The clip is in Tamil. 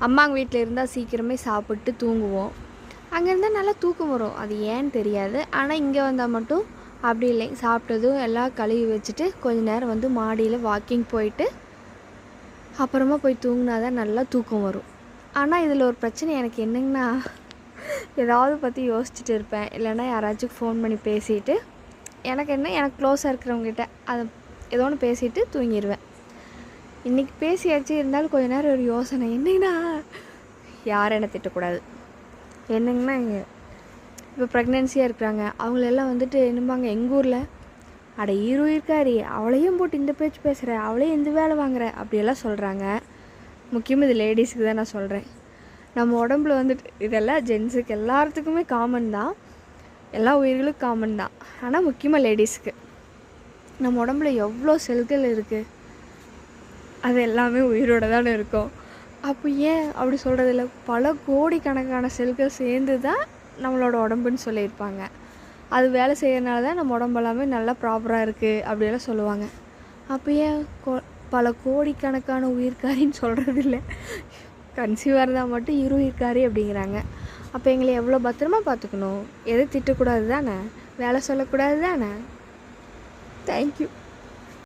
அம்மாங்க வீட்டில் இருந்தால் சீக்கிரமே சாப்பிட்டு தூங்குவோம். அங்கே இருந்தால் நல்லா தூக்கம் வரும், அது ஏன்னு தெரியாது. ஆனால் இங்கே வந்தால் மட்டும் அப்படி இல்லை. சாப்பிட்டதும் எல்லாம் கழுவி வச்சுட்டு கொஞ்ச நேரம் வந்து மாடியில் வாக்கிங் போயிட்டு அப்புறமா போய் தூங்கினா தான் நல்லா தூக்கம் வரும். ஆனால் இதில் ஒரு பிரச்சனை எனக்கு என்னங்கன்னா, ஏதாவது பற்றி யோசிச்சுட்டு இருப்பேன். இல்லைன்னா யாராச்சும் ஃபோன் பண்ணி பேசிட்டு எனக்கு க்ளோஸாக இருக்கிறவங்ககிட்ட அதை ஏதோ ஒன்று பேசிவிட்டு தூங்கிடுவேன். இன்றைக்கி பேசியாச்சு, இருந்தாலும் கொஞ்ச நேரம் ஒரு யோசனை என்னங்கன்னா, யாரும் என்னை திட்டக்கூடாது. என்னங்கன்னா இப்போ ப்ரெக்னென்சியாக இருக்கிறாங்க, அவங்களெல்லாம் வந்துட்டு என்னம்பாங்க எங்கள் ஊரில், அட இருக்காரி அவளையும் போட்டு இந்த பேச்சு பேசுகிற, அவளையும் இந்த வேலை வாங்குற அப்படியெல்லாம் சொல்கிறாங்க. முக்கியமாக இது லேடிஸுக்கு தான் நான் சொல்கிறேன். நம்ம உடம்புல வந்துட்டு இதெல்லாம் ஜென்ஸுக்கு எல்லாத்துக்குமே காமன் தான், எல்லா உயிர்களுக்கும் காமன் தான். ஆனால் முக்கியமாக லேடிஸுக்கு நம்ம உடம்புல எவ்வளோ செல்கள் இருக்குது, அது எல்லாமே உயிரோடு தானே இருக்கும். அப்போ ஏன் அப்படி சொல்கிறதில்ல, பல கோடிக்கணக்கான செல்கள் சேர்ந்து தான் நம்மளோட உடம்புன்னு சொல்லியிருப்பாங்க. அது வேலை செய்யறதுனால தான் நம்ம உடம்பு எல்லாமே நல்லா ப்ராப்பராக இருக்குது அப்படியெல்லாம் சொல்லுவாங்க. அப்போ ஏன் பல கோடிக்கணக்கான உயிர்காரின்னு சொல்கிறதில்ல, கன்சீவாக இருந்தால் மட்டும் உயிர்காரி அப்படிங்கிறாங்க. அப்போ எங்களை எவ்வளோ பத்திரமா பார்த்துக்கணும், எதை திட்டக்கூடாது தானே, வேலை சொல்லக்கூடாது தானே. தேங்க்யூ.